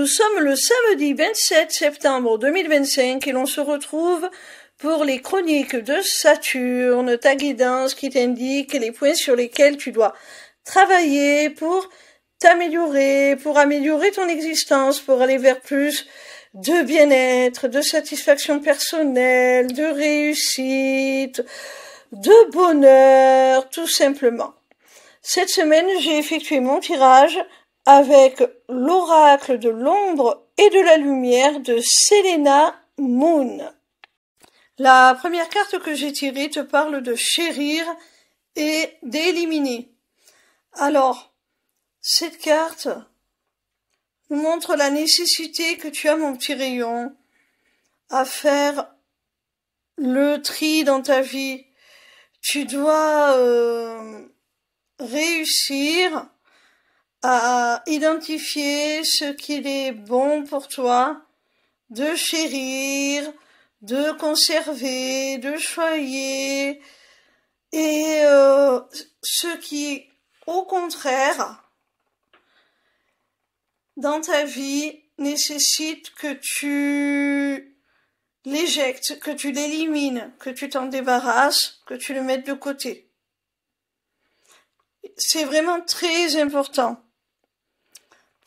Nous sommes le samedi 27 septembre 2025 et l'on se retrouve pour les chroniques de Saturne, ta guidance qui t'indique les points sur lesquels tu dois travailler pour t'améliorer, pour améliorer ton existence, pour aller vers plus de bien-être, de satisfaction personnelle, de réussite, de bonheur, tout simplement. Cette semaine, j'ai effectué mon tirage avec l'oracle de l'ombre et de la lumière de Selena Moon. La première carte que j'ai tirée te parle de chérir et d'éliminer. Alors, cette carte nous montre la nécessité que tu as, mon petit rayon, à faire le tri dans ta vie. Tu dois réussir à identifier ce qu'il est bon pour toi de chérir, de conserver, de choyer, et ce qui, au contraire, dans ta vie, nécessite que tu l'éjectes, que tu l'élimines, que tu t'en débarrasses, que tu le mettes de côté. C'est vraiment très important.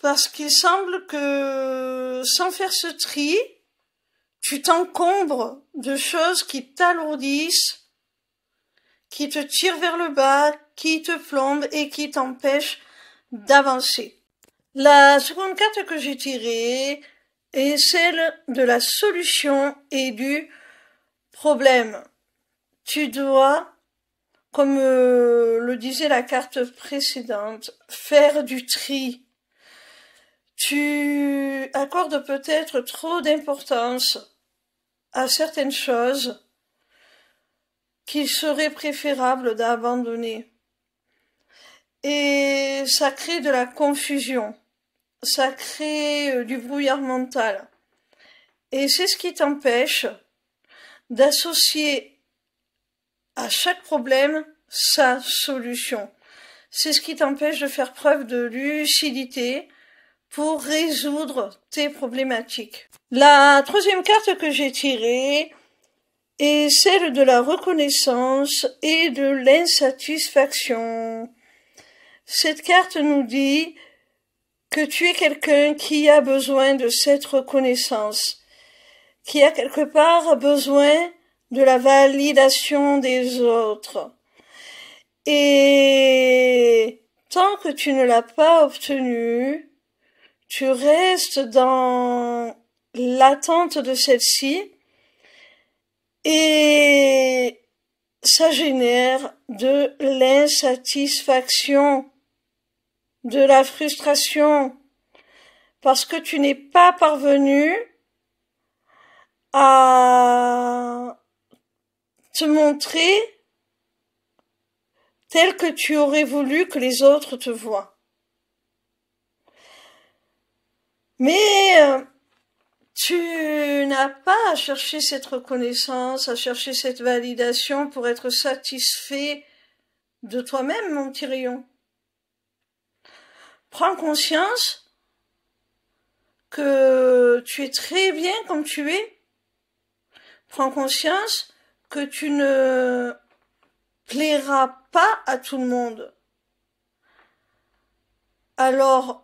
Parce qu'il semble que, sans faire ce tri, tu t'encombres de choses qui t'alourdissent, qui te tirent vers le bas, qui te plombent et qui t'empêchent d'avancer. La seconde carte que j'ai tirée est celle de la solution et du problème. Tu dois, comme le disait la carte précédente, faire du tri. Tu accordes peut-être trop d'importance à certaines choses qu'il serait préférable d'abandonner. Et ça crée de la confusion, ça crée du brouillard mental. Et c'est ce qui t'empêche d'associer à chaque problème sa solution. C'est ce qui t'empêche de faire preuve de lucidité pour résoudre tes problématiques. La troisième carte que j'ai tirée est celle de la reconnaissance et de l'insatisfaction. Cette carte nous dit que tu es quelqu'un qui a besoin de cette reconnaissance, qui a quelque part besoin de la validation des autres. Et tant que tu ne l'as pas obtenue, tu restes dans l'attente de celle-ci et ça génère de l'insatisfaction, de la frustration, parce que tu n'es pas parvenu à te montrer tel que tu aurais voulu que les autres te voient. Mais tu n'as pas à chercher cette reconnaissance, à chercher cette validation pour être satisfait de toi-même, mon petit rayon. Prends conscience que tu es très bien comme tu es. Prends conscience que tu ne plairas pas à tout le monde. Alors,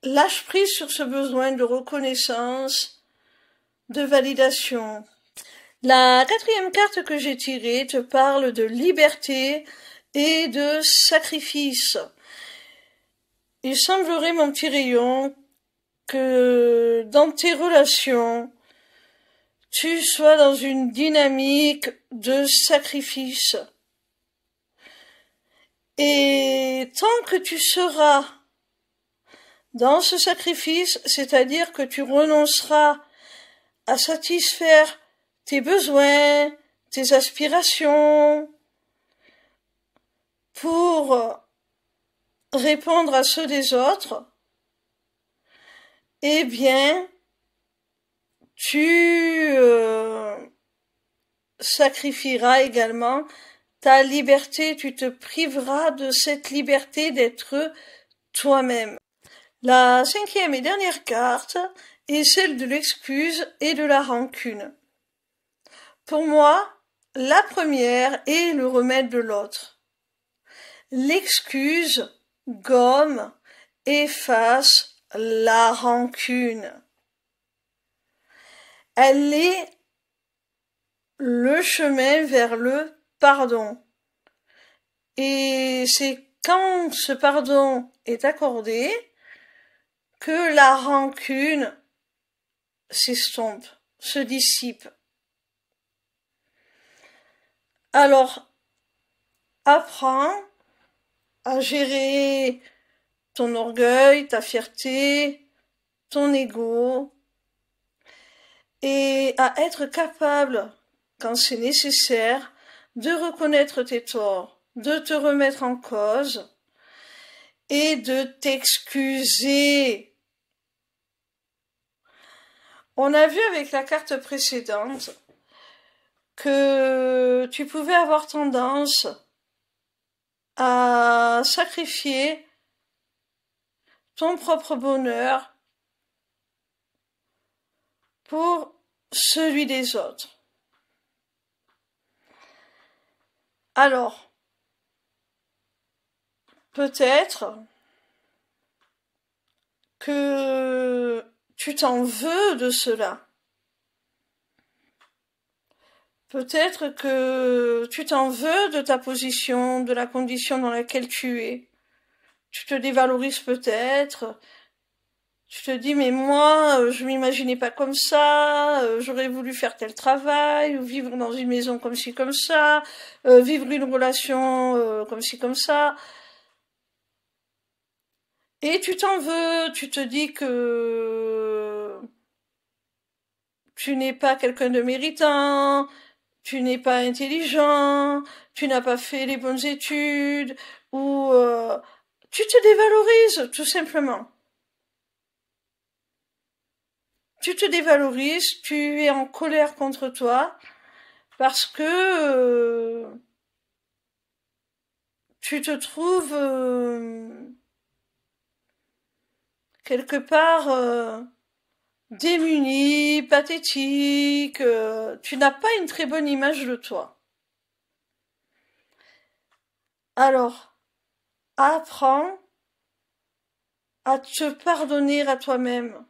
lâche prise sur ce besoin de reconnaissance, de validation. La quatrième carte que j'ai tirée te parle de liberté et de sacrifice. Il semblerait, mon petit rayon, que dans tes relations, tu sois dans une dynamique de sacrifice. Et tant que tu seras dans ce sacrifice, c'est-à-dire que tu renonceras à satisfaire tes besoins, tes aspirations, pour répondre à ceux des autres, eh bien, tu sacrifieras également ta liberté, tu te priveras de cette liberté d'être toi-même. La cinquième et dernière carte est celle de l'excuse et de la rancune. Pour moi, la première est le remède de l'autre. L'excuse gomme, efface la rancune. Elle est le chemin vers le pardon. Et c'est quand ce pardon est accordé que la rancune s'estompe, se dissipe. Alors, apprends à gérer ton orgueil, ta fierté, ton ego, et à être capable, quand c'est nécessaire, de reconnaître tes torts, de te remettre en cause et de t'excuser. On a vu avec la carte précédente que tu pouvais avoir tendance à sacrifier ton propre bonheur pour celui des autres. Alors, peut-être que tu t'en veux de cela. Peut-être que tu t'en veux de ta position, de la condition dans laquelle tu es. Tu te dévalorises peut-être. Tu te dis, mais moi, je m'imaginais pas comme ça, j'aurais voulu faire tel travail, ou vivre dans une maison comme ci, comme ça, vivre une relation comme ci, comme ça. Et tu t'en veux, tu te dis que tu n'es pas quelqu'un de méritant, tu n'es pas intelligent, tu n'as pas fait les bonnes études, ou tu te dévalorises, tout simplement. Tu te dévalorises, tu es en colère contre toi, parce que tu te trouves quelque part démuni, pathétique, tu n'as pas une très bonne image de toi. Alors, apprends à te pardonner à toi-même.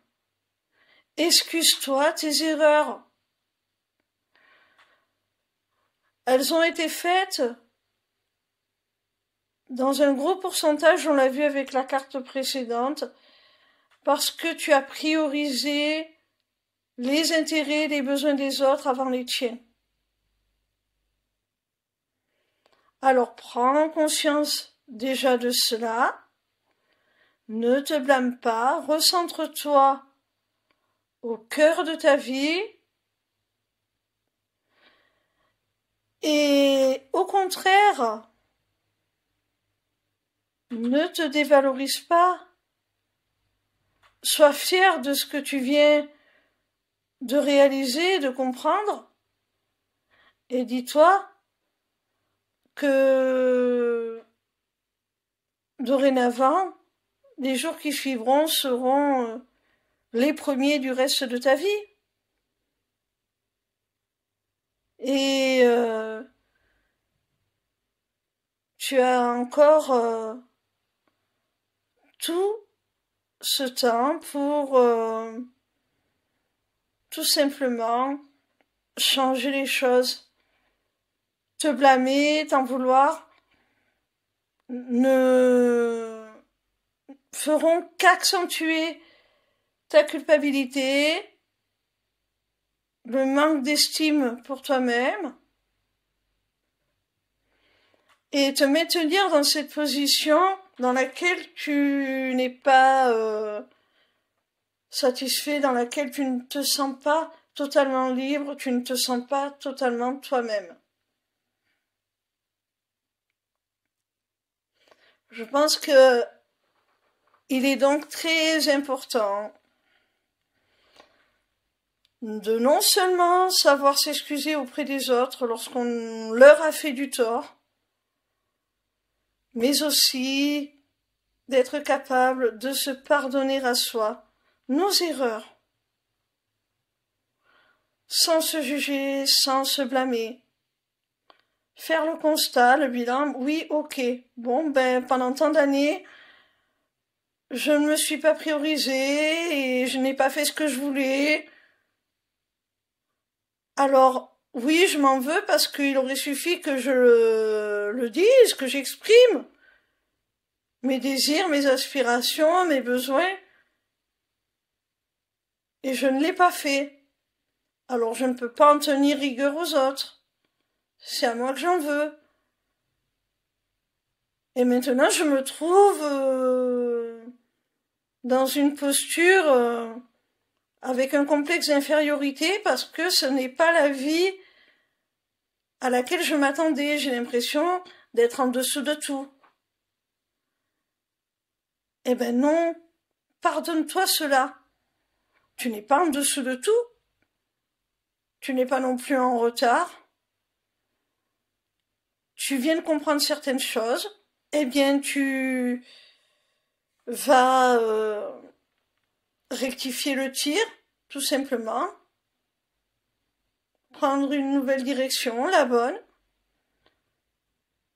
Excuse-toi tes erreurs. Elles ont été faites dans un gros pourcentage, on l'a vu avec la carte précédente, parce que tu as priorisé les intérêts, les besoins des autres avant les tiens. Alors prends conscience déjà de cela, ne te blâme pas, recentre-toi au cœur de ta vie et au contraire, ne te dévalorise pas, sois fier de ce que tu viens de réaliser, de comprendre, et dis-toi que dorénavant, les jours qui suivront seront les premiers du reste de ta vie. Et tu as encore tout ce temps pour tout simplement changer les choses. Te blâmer, t'en vouloir, ne feront qu'accentuer ta culpabilité, le manque d'estime pour toi-même, et te maintenir dans cette position dans laquelle tu n'es pas satisfait, dans laquelle tu ne te sens pas totalement libre, tu ne te sens pas totalement toi-même. Je pense que il est donc très important de non seulement savoir s'excuser auprès des autres lorsqu'on leur a fait du tort, mais aussi d'être capable de se pardonner à soi nos erreurs, sans se juger, sans se blâmer. Faire le constat, le bilan, oui, ok. Bon, ben, pendant tant d'années, je ne me suis pas priorisée et je n'ai pas fait ce que je voulais. Alors, oui, je m'en veux parce qu'il aurait suffi que je le dise, que j'exprime mes désirs, mes aspirations, mes besoins. Et je ne l'ai pas fait. Alors je ne peux pas en tenir rigueur aux autres. C'est à moi que j'en veux. Et maintenant, je me trouve dans une posture avec un complexe d'infériorité parce que ce n'est pas la vie à laquelle je m'attendais. J'ai l'impression d'être en dessous de tout. Eh ben non, pardonne-toi cela. Tu n'es pas en dessous de tout. Tu n'es pas non plus en retard. Tu viens de comprendre certaines choses. Eh bien, tu vas rectifier le tir, tout simplement. Prendre une nouvelle direction, la bonne.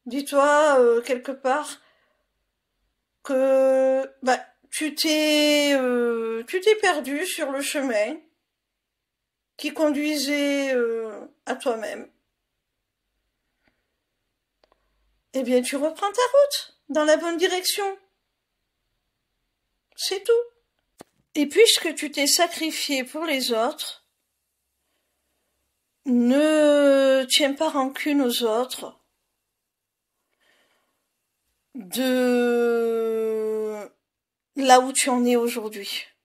Dis-toi quelque part que tu t'es perdu sur le chemin qui conduisait à toi-même. Eh bien, tu reprends ta route dans la bonne direction. C'est tout. Et puisque tu t'es sacrifié pour les autres, ne tiens pas rancune aux autres de là où tu en es aujourd'hui.